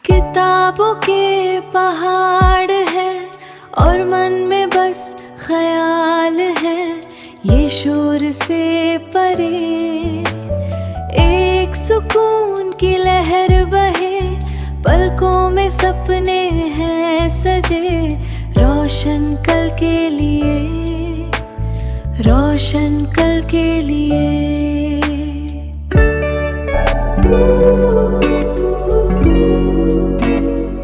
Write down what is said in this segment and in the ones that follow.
किताबों के पहाड़ है और मन में बस ख्याल है, ये शोर से परे एक सुकून की लहर बहे, पलकों में सपने हैं सजे, रोशन कल के लिए, रोशन कल के लिए।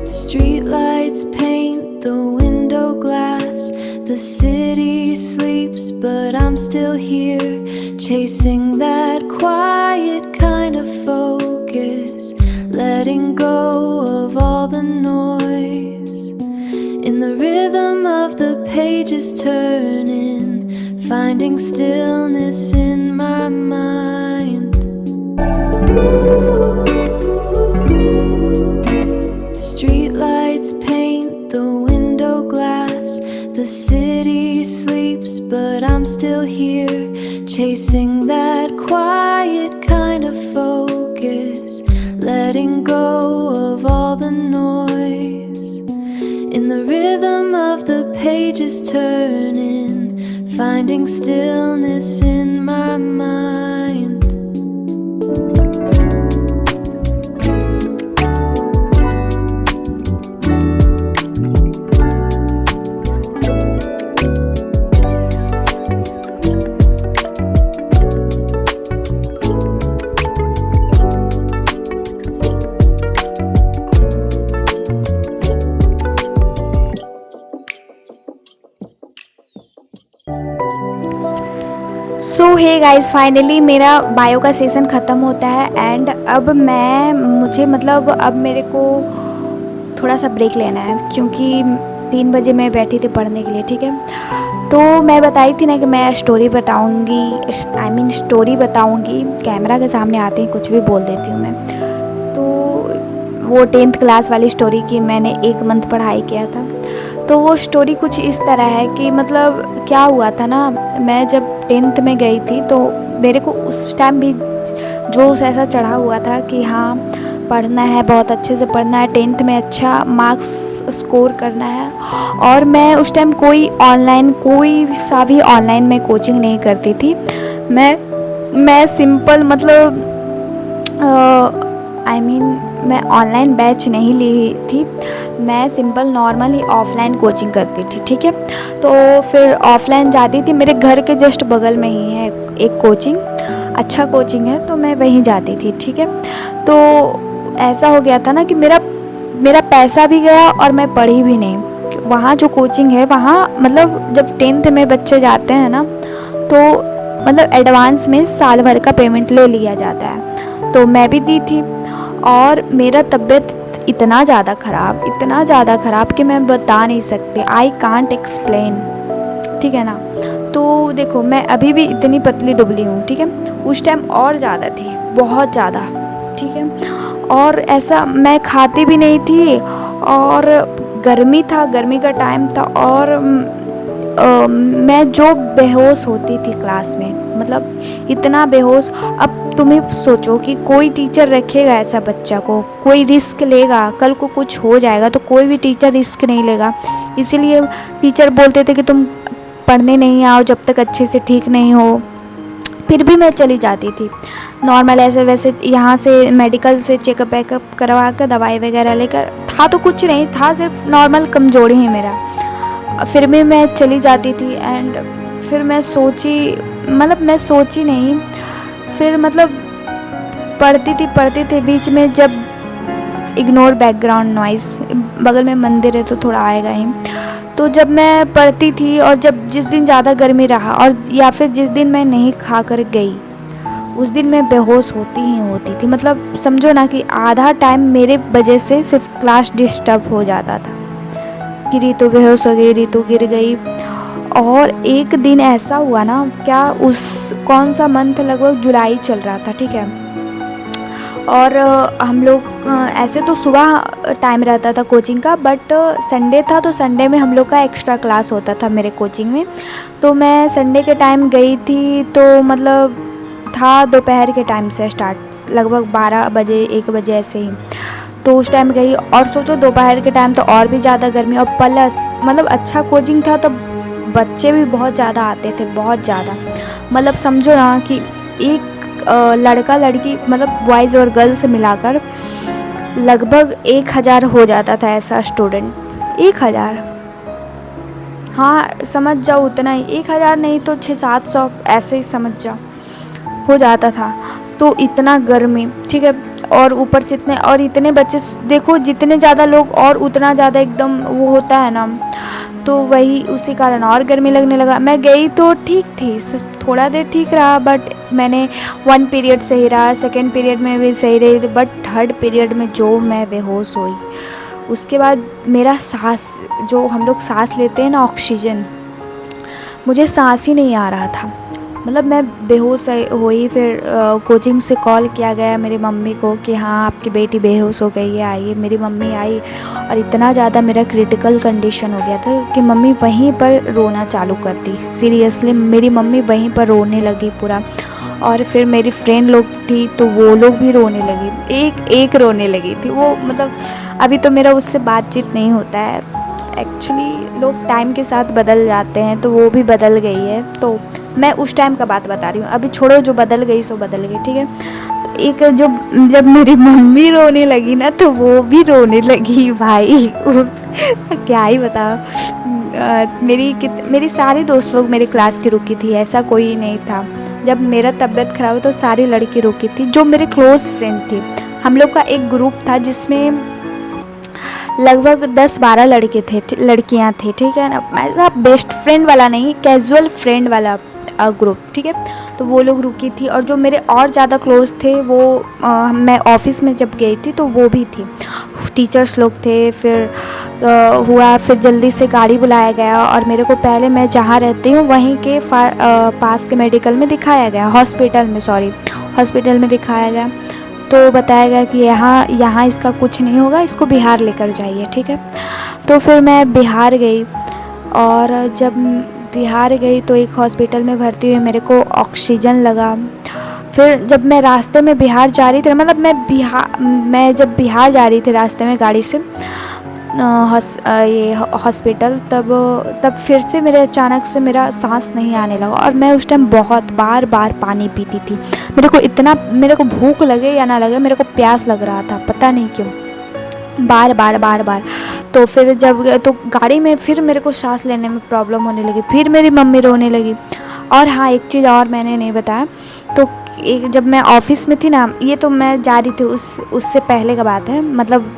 Street lights paint the window glass. The city sleeps, but I'm still here, chasing that quiet kind of focus, letting go of all the noise. In the rhythm of the pages turning, finding stillness in my mind. Street lights paint the window glass. The city sleeps, but I'm still here, chasing that quiet kind of focus, letting go of all the noise. In the rhythm of the pages turning, finding stillness in my mind. So hey guys, finally मेरा bio का session ख़त्म होता है and अब अब मेरे को थोड़ा सा ब्रेक लेना है, क्योंकि 3 बजे मैं बैठी थी पढ़ने के लिए। ठीक है, तो मैं बताई थी ना कि मैं स्टोरी बताऊंगी, कैमरा के सामने आते ही कुछ भी बोल देती हूँ मैं। तो वो 10th क्लास वाली स्टोरी की मैंने 1 मंथ पढ़ाई किया था। तो वो स्टोरी कुछ इस तरह है कि मतलब क्या हुआ था ना, मैं जब 10th में गई थी तो मेरे को उस टाइम भी जोश ऐसा चढ़ा हुआ था कि हाँ पढ़ना है, बहुत अच्छे से पढ़ना है, 10th में अच्छा मार्क्स स्कोर करना है। और मैं उस टाइम कोई सा भी ऑनलाइन में कोचिंग नहीं करती थी। मैं सिंपल मैं ऑनलाइन बैच नहीं ली थी, मैं सिंपल नॉर्मली ऑफ़लाइन कोचिंग करती थी। ठीक है, तो फिर ऑफ़लाइन जाती थी, मेरे घर के जस्ट बगल में ही है एक कोचिंग, अच्छा कोचिंग है, तो मैं वहीं जाती थी। ठीक है, तो ऐसा हो गया था ना कि मेरा पैसा भी गया और मैं पढ़ी भी नहीं। वहाँ जो कोचिंग है वहाँ जब 10th में बच्चे जाते हैं ना, तो एडवांस में साल भर का पेमेंट ले लिया जाता है। तो मैं भी दी थी और मेरा तबीयत इतना ज़्यादा ख़राब कि मैं बता नहीं सकती, आई कांट एक्सप्लेन। ठीक है ना, तो देखो मैं अभी भी इतनी पतली दुबली हूँ। ठीक है, उस टाइम और ज़्यादा थी, बहुत ज़्यादा। ठीक है, और ऐसा मैं खाती भी नहीं थी, और गर्मी का टाइम था, और मैं जो बेहोश होती थी क्लास में, इतना बेहोश। अब तुम्हें सोचो कि कोई टीचर रखेगा ऐसा बच्चा को, कोई रिस्क लेगा, कल को कुछ हो जाएगा तो कोई भी टीचर रिस्क नहीं लेगा। इसीलिए टीचर बोलते थे कि तुम पढ़ने नहीं आओ जब तक अच्छे से ठीक नहीं हो। फिर भी मैं चली जाती थी नॉर्मल, ऐसे वैसे यहाँ से मेडिकल से चेकअप वेकअप करवा कर दवाई वगैरह लेकर। था तो कुछ नहीं था, सिर्फ नॉर्मल कमजोरी है मेरा। फिर भी मैं चली जाती थी एंड फिर मैं सोची नहीं, फिर पढ़ती थी बीच में, जब इग्नोर बैकग्राउंड नॉइज़, बगल में मंदिर है तो थोड़ा आएगा ही। तो जब मैं पढ़ती थी और जिस दिन ज़्यादा गर्मी रहा, और या फिर जिस दिन मैं नहीं खा कर गई, उस दिन मैं बेहोश होती थी। समझो ना कि आधा टाइम मेरे वजह से सिर्फ क्लास डिस्टर्ब हो जाता था कि रितु बेहोश हो गई, रितु गिर गई। और एक दिन ऐसा हुआ ना, कौन सा मंथ, लगभग जुलाई चल रहा था। ठीक है, और हम लोग ऐसे तो सुबह टाइम रहता था कोचिंग का, बट संडे था तो संडे में हम लोग का एक्स्ट्रा क्लास होता था मेरे कोचिंग में। तो मैं संडे के टाइम गई थी, तो था दोपहर के टाइम से स्टार्ट, लगभग 12 बजे 1 बजे ऐसे ही। तो उस टाइम गई और सोचो दोपहर के टाइम तो और भी ज़्यादा गर्मी, और प्लस मतलब अच्छा कोचिंग था तो बच्चे भी बहुत ज़्यादा आते थे, बहुत ज़्यादा। मतलब समझो ना कि एक लड़का लड़की मतलब बॉयज़ और गर्ल्स मिलाकर लगभग 1000 हो जाता था ऐसा स्टूडेंट। 1000, हाँ समझ जाओ उतना ही, 1000 नहीं तो 600-700 ऐसे ही समझ जाओ हो जाता था। तो इतना गर्मी, ठीक है, और ऊपर से इतने बच्चे देखो, जितने ज़्यादा लोग और उतना ज़्यादा एकदम वो होता है ना, तो वही उसी कारण और गर्मी लगने लगा। मैं गई तो ठीक थी, थोड़ा देर ठीक रहा, बट मैंने 1 पीरियड सही रहा, सेकेंड पीरियड में भी सही रही, बट थर्ड पीरियड में जो मैं बेहोश हुई, उसके बाद मेरा सांस, जो हम लोग सांस लेते हैं ना ऑक्सीजन, मुझे सांस ही नहीं आ रहा था। मतलब मैं बेहोश हुई। फिर कोचिंग से कॉल किया गया मेरी मम्मी को कि हाँ आपकी बेटी बेहोश हो गई है, आइए। मेरी मम्मी आई और इतना ज़्यादा मेरा क्रिटिकल कंडीशन हो गया था कि मम्मी वहीं पर रोना चालू कर दी। सीरियसली मेरी मम्मी वहीं पर रोने लगी पूरा। और फिर मेरी फ्रेंड लोग थी तो वो लोग भी रोने लगी, एक एक रोने लगी थी वो। मतलब अभी तो मेरा उससे बातचीत नहीं होता है। एक्चुअली लोग टाइम के साथ बदल जाते हैं, तो वो भी बदल गई है। तो मैं उस टाइम का बात बता रही हूँ, अभी छोड़ो, जो बदल गई सो बदल गई, ठीक है। तो एक जब मेरी मम्मी रोने लगी ना तो वो भी रोने लगी भाई। क्या ही बताओ। मेरी सारी दोस्त लोग मेरे क्लास की रुकी थी, ऐसा कोई नहीं था। जब मेरा तबीयत ख़राब हुआ तो सारी लड़की रुकी थी जो मेरे क्लोज़ फ्रेंड थी। हम लोग का एक ग्रुप था जिसमें लगभग 10-12 लड़के थे, लड़कियां थी, ठीक है ना। ऐसा बेस्ट फ्रेंड वाला नहीं, कैजुअल फ्रेंड वाला ग्रुप, ठीक है। तो वो लोग रुकी थी, और जो मेरे और ज़्यादा क्लोज थे वो मैं ऑफिस में जब गई थी तो वो भी थी, टीचर्स लोग थे। फिर फिर जल्दी से गाड़ी बुलाया गया और मेरे को पहले, मैं जहाँ रहती हूँ वहीं के पास के मेडिकल में दिखाया गया, हॉस्पिटल में दिखाया गया। तो बताया गया कि यहाँ इसका कुछ नहीं होगा, इसको बिहार लेकर जाइए, ठीक है। तो फिर मैं बिहार गई, और जब बिहार गई तो एक हॉस्पिटल में भर्ती हुई, मेरे को ऑक्सीजन लगा। फिर जब मैं रास्ते में बिहार जा रही थी, मतलब मैं जब बिहार जा रही थी रास्ते में गाड़ी से ये हॉस्पिटल, तब फिर से मेरे अचानक से मेरा सांस नहीं आने लगा। और मैं उस टाइम बहुत बार पानी पीती थी। मेरे को भूख लगे या ना लगे, मेरे को प्यास लग रहा था, पता नहीं क्यों, बार। तो फिर तो गाड़ी में फिर मेरे को सांस लेने में प्रॉब्लम होने लगी, फिर मेरी मम्मी रोने लगी। और हाँ, एक चीज़ और मैंने नहीं बताया, तो जब मैं ऑफिस में थी ना, ये तो मैं जा रही थी उससे पहले का बात है, मतलब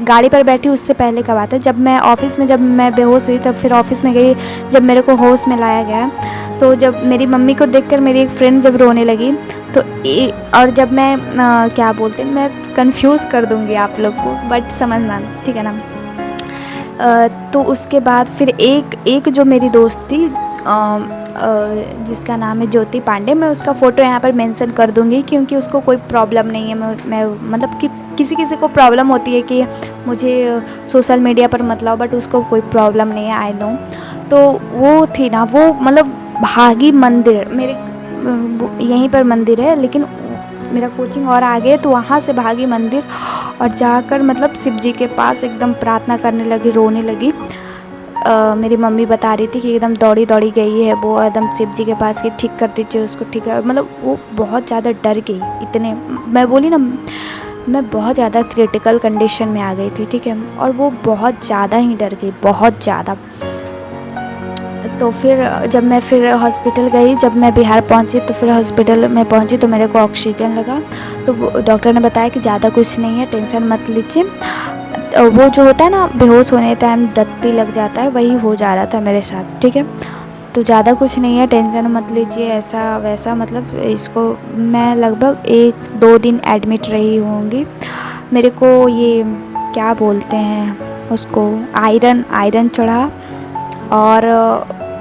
गाड़ी पर बैठी उससे पहले का बात है। जब मैं बेहोश हुई, तब फिर ऑफिस में गई, जब मेरे को होश में लाया गया, तो जब मेरी मम्मी को देखकर मेरी एक फ्रेंड जब रोने लगी, तो और जब मैं क्या बोलते हैं, मैं कंफ्यूज कर दूंगी आप लोग को, बट समझना, ठीक है ना। तो उसके बाद फिर एक जो मेरी दोस्त थी, जिसका नाम है ज्योति पांडे, मैं उसका फ़ोटो यहाँ पर मेंशन कर दूँगी, क्योंकि उसको कोई प्रॉब्लम नहीं है। मैं मतलब कि किसी को प्रॉब्लम होती है कि मुझे सोशल मीडिया पर मत लाओ, बट उसको कोई प्रॉब्लम नहीं है, आई नो। तो वो थी ना, वो मतलब भागी मंदिर, मेरे यहीं पर मंदिर है, लेकिन मेरा कोचिंग और आगे है, तो वहाँ से भागी मंदिर और जाकर मतलब शिव जी के पास एकदम प्रार्थना करने लगी, रोने लगी। मेरी मम्मी बता रही थी कि एकदम दौड़ी गई है वो, एकदम शिव जी के पास कि ठीक कर दीजिए उसको, ठीक है। मतलब वो बहुत ज़्यादा डर गई, इतने, मैं बोली ना, मैं बहुत ज़्यादा क्रिटिकल कंडीशन में आ गई थी, ठीक है। और वो बहुत ज़्यादा ही डर गई, बहुत ज़्यादा। तो फिर जब मैं फिर हॉस्पिटल गई, जब मैं बिहार पहुंची, तो फिर हॉस्पिटल में पहुंची तो मेरे को ऑक्सीजन लगा। तो डॉक्टर ने बताया कि ज़्यादा कुछ नहीं है, टेंशन मत लीजिए। वो जो होता है ना बेहोश होने टाइम दत्ती लग जाता है, वही हो जा रहा था मेरे साथ, ठीक है। तो ज़्यादा कुछ नहीं है, टेंशन मत लीजिए, ऐसा वैसा। मतलब इसको मैं लगभग 1-2 दिन एडमिट रही होंगी। मेरे को ये क्या बोलते हैं उसको, आयरन चढ़ा और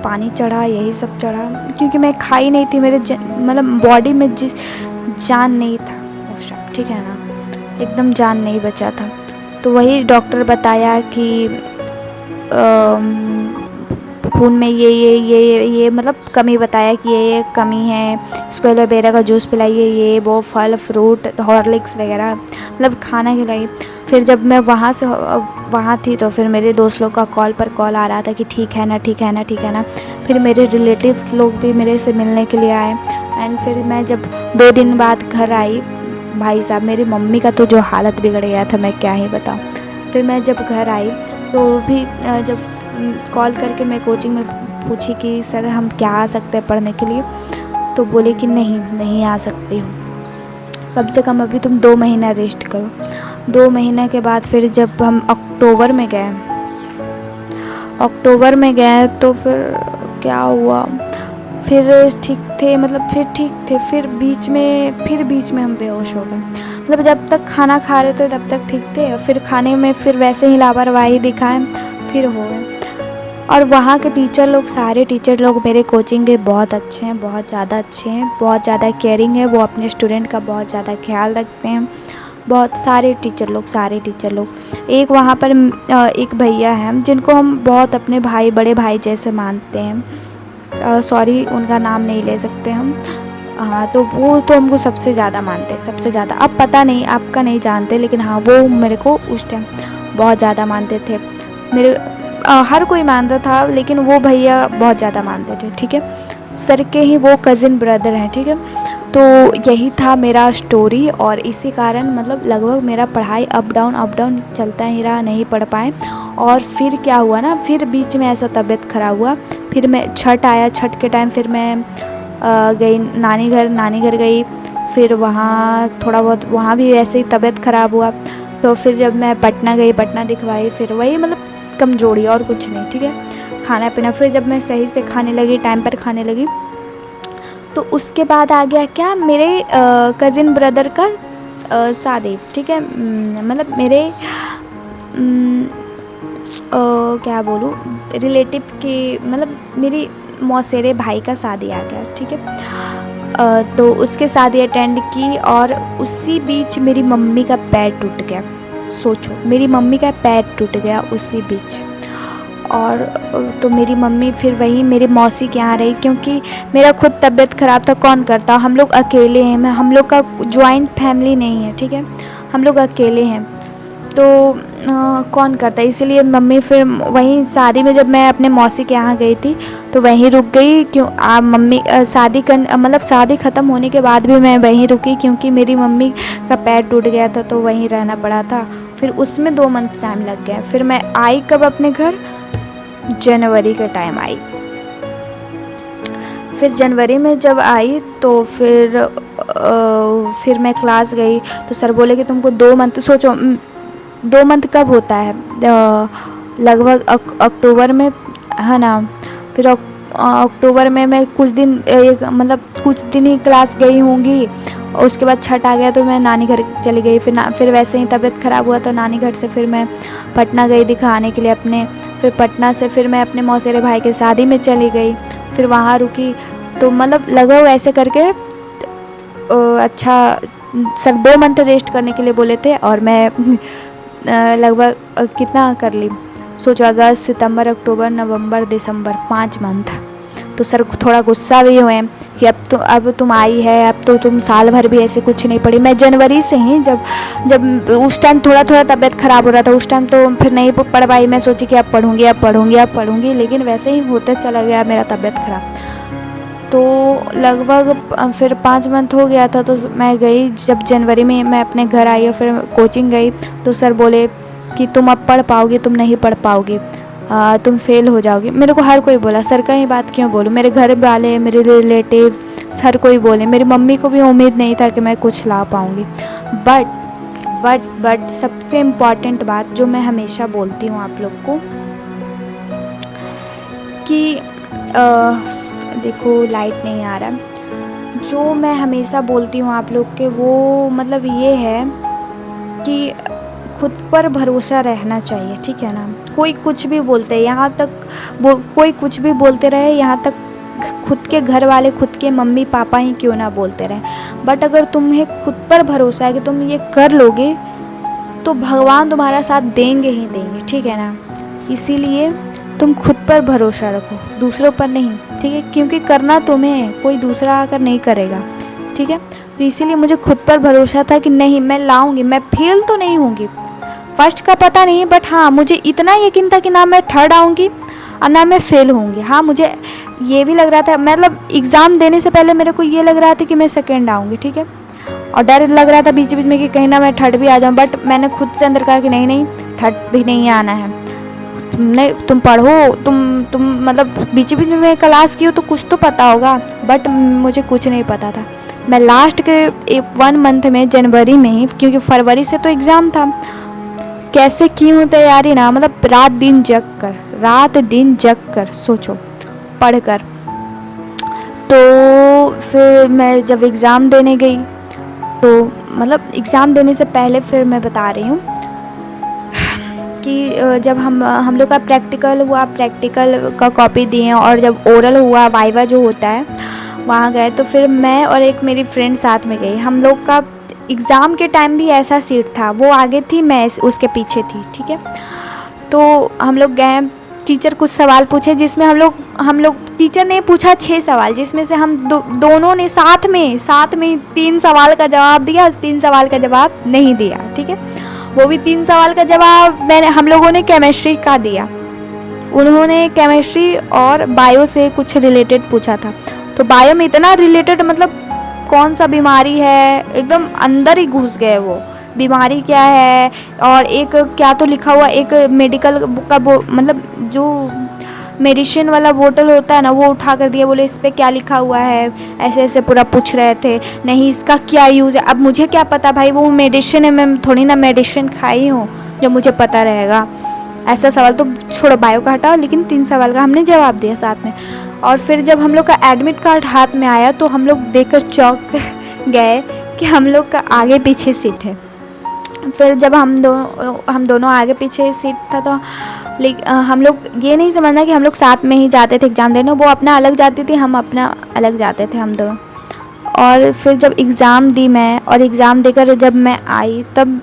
पानी चढ़ा, यही सब चढ़ा, क्योंकि मैं खाई नहीं थी। मेरे मतलब बॉडी में जान नहीं था उस टाइम, ठीक है ना, एकदम जान नहीं बचा था। तो वही डॉक्टर बताया कि खून में ये मतलब कमी बताया कि ये कमी है, इसको एलोवेरा का जूस पिलाइए, ये वो फल फ्रूट हॉर्लिक्स वगैरह मतलब खाना खिलाइए। फिर जब मैं वहाँ थी तो फिर मेरे दोस्त लोग का कॉल आ रहा था कि ठीक है ना, ठीक है ना, ठीक है ना। फिर मेरे रिलेटिव्स लोग भी मेरे से मिलने के लिए आए। एंड फिर मैं जब 2 दिन बाद घर आई, भाई साहब मेरी मम्मी का तो जो हालत बिगड़ गया था मैं क्या ही बताऊँ। फिर मैं जब घर आई तो भी जब कॉल करके मैं कोचिंग में पूछी कि सर हम क्या आ सकते हैं पढ़ने के लिए, तो बोले कि नहीं आ सकती हो, कम से कम अभी तुम 2 महीना रेस्ट करो। 2 महीने के बाद फिर जब हम अक्टूबर में गए तो फिर क्या हुआ, फिर ठीक थे, मतलब फिर ठीक थे, फिर बीच में हम बेहोश हो गए। मतलब जब तक खाना खा रहे थे तब तक ठीक थे, फिर खाने में फिर वैसे ही लापरवाही दिखाएं, फिर हो गए। और वहाँ के सारे टीचर लोग मेरे कोचिंग के बहुत अच्छे हैं, बहुत ज़्यादा अच्छे हैं, बहुत ज़्यादा केयरिंग है, वो अपने स्टूडेंट का बहुत ज़्यादा ख्याल रखते हैं। बहुत सारे टीचर लोग एक वहाँ पर एक भैया हैं जिनको हम बहुत अपने बड़े भाई जैसे मानते हैं। सॉरी उनका नाम नहीं ले सकते हम। हाँ, तो वो तो हमको सबसे ज़्यादा मानते हैं, सबसे ज़्यादा। अब पता नहीं आपका नहीं जानते, लेकिन हाँ वो मेरे को उस टाइम बहुत ज़्यादा मानते थे। मेरे हर कोई मानता था, लेकिन वो भैया बहुत ज़्यादा मानते थे। ठीक है, सर के ही वो कज़िन ब्रदर हैं। ठीक है, तो यही था मेरा स्टोरी। और इसी कारण मतलब लगभग मेरा पढ़ाई अप डाउन चलता ही रहा, नहीं पढ़ पाए। और फिर क्या हुआ ना, फिर बीच में ऐसा तबीयत ख़राब हुआ। फिर मैं छठ आया, छठ के टाइम फिर मैं गई नानी घर गई। फिर वहाँ थोड़ा बहुत वहाँ भी ऐसे ही तबीयत ख़राब हुआ। तो फिर जब मैं पटना गई, पटना दिखवाई, फिर वही मतलब कमजोरी और कुछ नहीं। ठीक है, खाना पीना फिर जब मैं सही से खाने लगी, टाइम पर खाने लगी, तो उसके बाद आ गया क्या, मेरे कज़िन ब्रदर का शादी। ठीक है, मतलब मेरे क्या बोलूँ, रिलेटिव के मतलब मेरी मौसेरे भाई का शादी आ गया। ठीक है, तो उसके शादी अटेंड की और उसी बीच मेरी मम्मी का पैर टूट गया। सोचो, मेरी मम्मी का पैर टूट गया उसी बीच। और तो मेरी मम्मी फिर वही मेरी मौसी के यहाँ रही, क्योंकि मेरा खुद तबीयत ख़राब था, कौन करता, हम लोग अकेले हैं, हम लोग का जॉइंट फैमिली नहीं है। ठीक है, हम लोग अकेले हैं, तो कौन करता, इसीलिए मम्मी फिर वहीं शादी में जब मैं अपने मौसी के यहाँ गई थी तो वहीं रुक गई। क्यों मम्मी शादी ख़त्म होने के बाद भी मैं वहीं रुकी, क्योंकि मेरी मम्मी का पैर टूट गया था तो वहीं रहना पड़ा था। फिर उसमें 2 मंथ टाइम लग गया। फिर मैं आई कब अपने घर, जनवरी के टाइम आई। फिर जनवरी में जब आई तो फिर मैं क्लास गई तो सर बोले कि तुमको 2 मंथ, सोचो 2 मंथ कब होता है, लगभग अक्टूबर में है ना। फिर अक्टूबर में मैं कुछ दिन ही क्लास गई होंगी। उसके बाद छठ आ गया तो मैं नानी घर चली गई। फिर वैसे ही तबीयत ख़राब हुआ तो नानी घर से फिर मैं पटना गई दिखाने के लिए अपने। फिर पटना से फिर मैं अपने मौसेरे भाई के शादी में चली गई, फिर वहाँ रुकी। तो मतलब लगभग ऐसे करके अच्छा सर 2 मंथ रेस्ट करने के लिए बोले थे और मैं लगभग कितना कर ली, सोचो, अगस्त, सितंबर, अक्टूबर, नवंबर, दिसंबर, 5 मंथ। तो सर थोड़ा गुस्सा भी हुए कि अब तुम आई है, अब तो तुम साल भर भी ऐसे कुछ नहीं पढ़ी। मैं जनवरी से ही जब उस टाइम थोड़ा तबीयत ख़राब हो रहा था, उस टाइम तो फिर नहीं पढ़ पाई। मैं सोची कि अब पढ़ूँगी, लेकिन वैसे ही होता चला गया मेरा तबीयत ख़राब। तो लगभग फिर 5 मंथ हो गया था तो मैं गई, जब जनवरी में मैं अपने घर आई और फिर कोचिंग गई तो सर बोले कि तुम अब पढ़ पाओगी, तुम नहीं पढ़ पाओगी, तुम फेल हो जाओगी। मेरे को हर कोई बोला, सर का ही बात क्यों बोलूँ, मेरे घर वाले, मेरे रिलेटिव, हर कोई बोले। मेरी मम्मी को भी उम्मीद नहीं था कि मैं कुछ ला पाऊँगी। बट सबसे इम्पॉर्टेंट बात जो मैं हमेशा बोलती हूँ आप लोग को कि देखो लाइट नहीं आ रहा, जो मैं हमेशा बोलती हूँ आप लोग के, वो मतलब ये है कि खुद पर भरोसा रहना चाहिए। ठीक है ना, कोई कुछ भी बोलते हैं, यहाँ तक कोई कुछ भी बोलते रहे, यहाँ तक खुद के घर वाले, खुद के मम्मी पापा ही क्यों ना बोलते रहे, बट अगर तुम्हें खुद पर भरोसा है कि तुम ये कर लोगे तो भगवान तुम्हारा साथ देंगे ही देंगे। ठीक है ना, इसीलिए तुम खुद पर भरोसा रखो, दूसरों पर नहीं। ठीक है, क्योंकि करना तुम्हें है, कोई दूसरा आकर नहीं करेगा। ठीक है, तो इसीलिए मुझे खुद पर भरोसा था कि नहीं, मैं लाऊंगी, मैं फेल तो नहीं होंगी, फर्स्ट का पता नहीं, बट हाँ मुझे इतना यकीन था कि ना मैं थर्ड आऊँगी और ना मैं फेल होंगी। हाँ मुझे ये भी लग रहा था, मतलब एग्ज़ाम देने से पहले मेरे को ये लग रहा था कि मैं सेकेंड आऊँगी, ठीक है। और डर लग रहा था बीच बीच में कि कहीं ना मैं थर्ड भी आ जाऊँ, बट मैंने खुद से अंदर कहा कि नहीं नहीं, थर्ड भी नहीं आना है। तुम पढ़ो, तुम मतलब बीच बीच में क्लास की हो तो कुछ तो पता होगा, बट मुझे कुछ नहीं पता था। मैं लास्ट के 1 मंथ में, जनवरी में ही, क्योंकि फरवरी से तो एग्ज़ाम था, कैसे की हूँ तैयारी ना, मतलब रात दिन जग कर सोचो, पढ़ कर। तो फिर मैं जब एग्ज़ाम देने गई, तो मतलब एग्ज़ाम देने से पहले फिर मैं बता रही हूँ कि जब हम लोग का प्रैक्टिकल हुआ, प्रैक्टिकल का कॉपी दिए, और जब ओरल हुआ, वाइवा जो होता है, वहाँ गए। तो फिर मैं और एक मेरी फ्रेंड साथ में गई। हम लोग का एग्ज़ाम के टाइम भी ऐसा सीट था, वो आगे थी, मैं उसके पीछे थी, ठीक है। तो हम लोग गए, टीचर कुछ सवाल पूछे, जिसमें हम लोग टीचर ने पूछा 6 सवाल, जिसमें से हम दोनों ने साथ में 3 सवाल का जवाब दिया, 3 सवाल का जवाब नहीं दिया, ठीक है। वो भी 3 सवाल का जवाब हम लोगों ने केमिस्ट्री का दिया, उन्होंने केमिस्ट्री और बायो से कुछ रिलेटेड पूछा था। तो बायो में इतना रिलेटेड, मतलब कौन सा बीमारी है, एकदम अंदर ही घुस गए वो, बीमारी क्या है, और एक क्या तो लिखा हुआ, एक मेडिकल का मतलब जो मेडिसिन वाला बोतल होता है ना, वो उठा कर दिया, बोले इस पर क्या लिखा हुआ है, ऐसे ऐसे पूरा पूछ रहे थे। नहीं इसका क्या यूज़ है, अब मुझे क्या पता भाई, वो मेडिसिन है, मैं थोड़ी ना मेडिसिन खाई हूँ जो मुझे पता रहेगा। ऐसा सवाल तो छोड़ो, बायो का हटाओ, लेकिन 3 सवाल का हमने जवाब दिया साथ में। और फिर जब हम लोग का एडमिट कार्ड हाथ में आया, तो हम लोग देखकर चौंक गए कि हम लोग का आगे पीछे सीट है। फिर जब हम दोनों आगे पीछे सीट था, तो हम लोग ये नहीं समझना कि हम लोग साथ में ही जाते थे एग्ज़ाम देने, वो अपना अलग जाती थी, हम अपना अलग जाते थे, हम दोनों। और फिर जब एग्ज़ाम दी मैं, और एग्ज़ाम देकर जब मैं आई, तब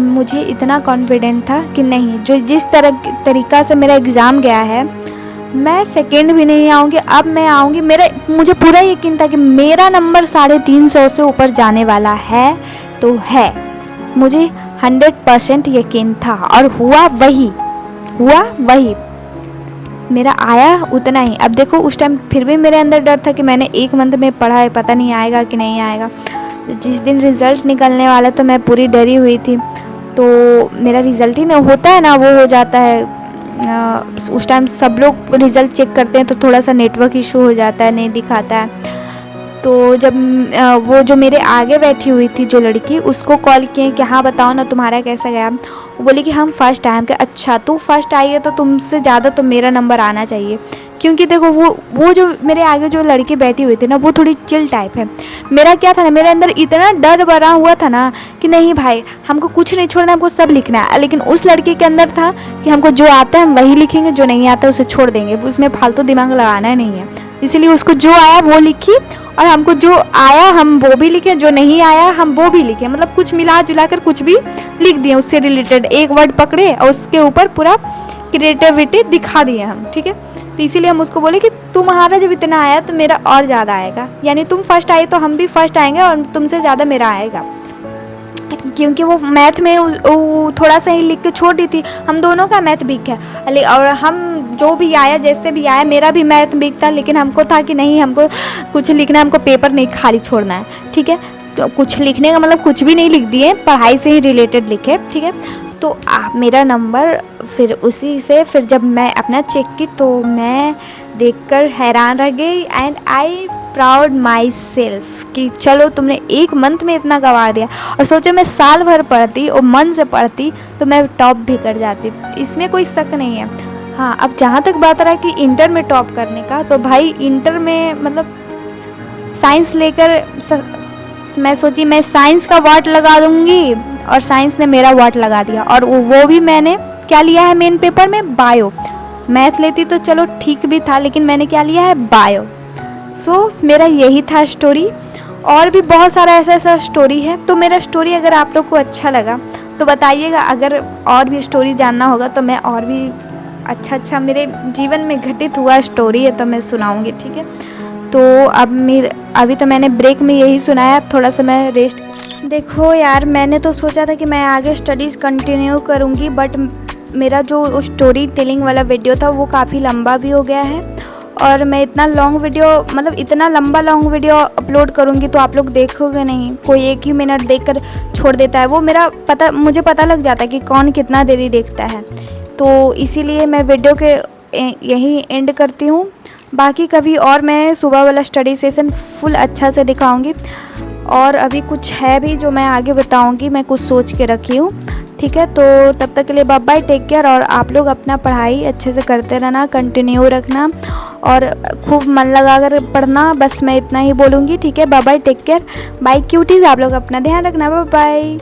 मुझे इतना कॉन्फिडेंट था कि नहीं, जो जिस तरीक़ा से मेरा एग्ज़ाम गया है, मैं सेकेंड भी नहीं आऊँगी, अब मैं आऊँगी। मुझे पूरा यकीन था कि मेरा नंबर 350 से ऊपर जाने वाला है, तो है, मुझे 100% यकीन था, और हुआ वही मेरा आया उतना ही। अब देखो, उस टाइम फिर भी मेरे अंदर डर था कि मैंने 1 मंथ में पढ़ा है, पता नहीं आएगा कि नहीं आएगा। जिस दिन रिज़ल्ट निकलने वाला, तो मैं पूरी डरी हुई थी। तो मेरा रिज़ल्ट ही ना होता है ना, वो हो जाता है, उस टाइम सब लोग रिज़ल्ट चेक करते हैं, तो थोड़ा सा नेटवर्क इशू हो जाता है, नहीं दिखाता है। तो जब वो जो मेरे आगे बैठी हुई थी जो लड़की, उसको कॉल किए कि हाँ बताओ ना तुम्हारा कैसा गया। वो बोली कि हम फर्स्ट आए। हम कहा अच्छा, तू फर्स्ट आई है तो तुमसे ज़्यादा तो मेरा नंबर आना चाहिए, क्योंकि देखो वो जो मेरे आगे जो लड़की बैठी हुई थी ना, वो थोड़ी चिल टाइप है। मेरा क्या था ना, मेरे अंदर इतना डर भरा हुआ था ना कि नहीं भाई, हमको कुछ नहीं छोड़ना, हमको सब लिखना है। लेकिन उस लड़की के अंदर था कि हमको जो आता है हम वही लिखेंगे, जो नहीं आता उसे छोड़ देंगे, उसमें फालतू दिमाग लगाना नहीं है। इसीलिए उसको जो आया वो लिखी, और हमको जो आया हम वो भी लिखे, जो नहीं आया हम वो भी लिखे, मतलब कुछ मिला जुला कर कुछ भी लिख दिए, उससे रिलेटेड एक वर्ड पकड़े और उसके ऊपर पूरा क्रिएटिविटी दिखा दिए हम, ठीक है। तो इसीलिए हम उसको बोले कि तुम्हारा जब इतना आया तो मेरा और ज़्यादा आएगा, यानी तुम फर्स्ट आई तो हम भी फर्स्ट आएंगे, और तुमसे ज़्यादा मेरा आएगा। क्योंकि वो मैथ में थोड़ा सा ही लिख के छोड़ दी थी, हम दोनों का मैथ वीक है, और हम जो भी आया जैसे भी आया, मेरा भी मैथ वीक था, लेकिन हमको था कि नहीं, हमको कुछ लिखना है, हमको पेपर नहीं खाली छोड़ना है, ठीक है। तो कुछ लिखने का मतलब कुछ भी नहीं लिख दिए, पढ़ाई से ही रिलेटेड लिखे, ठीक है। तो मेरा नंबर फिर उसी से, फिर जब मैं अपना चेक की तो मैं देखकर हैरान रह गई, and I proud my self कि चलो तुमने 1 मंथ में इतना गंवा दिया। और सोचो, मैं साल भर पढ़ती और मन से पढ़ती तो मैं टॉप भी कर जाती, इसमें कोई शक नहीं है। हाँ, अब जहाँ तक बात रहा कि इंटर में टॉप करने का, तो भाई इंटर में मतलब साइंस लेकर मैं सोची मैं साइंस का वाट लगा दूंगी, और साइंस ने मेरा वाट लगा दिया। और वो भी मैंने क्या लिया है मेन पेपर में, बायो। मैथ लेती तो चलो ठीक भी था, लेकिन मैंने क्या लिया है, बायो। सो मेरा यही था स्टोरी, और भी बहुत सारा ऐसा स्टोरी है। तो मेरा स्टोरी अगर आप लोग को अच्छा लगा तो बताइएगा, अगर और भी स्टोरी जानना होगा तो मैं और भी अच्छा मेरे जीवन में घटित हुआ स्टोरी है तो मैं सुनाऊंगी, ठीक है। तो अभी तो मैंने ब्रेक में यही सुनाया, अब थोड़ा सा मैं रेस्ट देखो यार, मैंने तो सोचा था कि मैं आगे स्टडीज़ कंटिन्यू करूँगी, बट मेरा जो स्टोरी टेलिंग वाला वीडियो था वो काफ़ी लंबा भी हो गया है। और मैं इतना लॉन्ग वीडियो, मतलब इतना लंबा लॉन्ग वीडियो अपलोड करूँगी तो आप लोग देखोगे नहीं, कोई एक ही मिनट देखकर छोड़ देता है। वो मुझे पता लग जाता है कि कौन कितना देरी देखता है। तो इसीलिए मैं वीडियो के यही एंड करती हूँ। बाकी कभी और मैं सुबह वाला स्टडी सेशन फुल अच्छा से दिखाऊंगी। और अभी कुछ है भी जो मैं आगे बताऊंगी, मैं कुछ सोच के रखी हूँ। ठीक है, तो तब तक के लिए बाय बाय, टेक केयर। और आप लोग अपना पढ़ाई अच्छे से करते रहना, कंटिन्यू रखना और खूब मन लगा कर पढ़ना। बस मैं इतना ही बोलूँगी। ठीक है, bye bye, take care, bye cuties. आप लोग अपना ध्यान रखना, बाय बाय।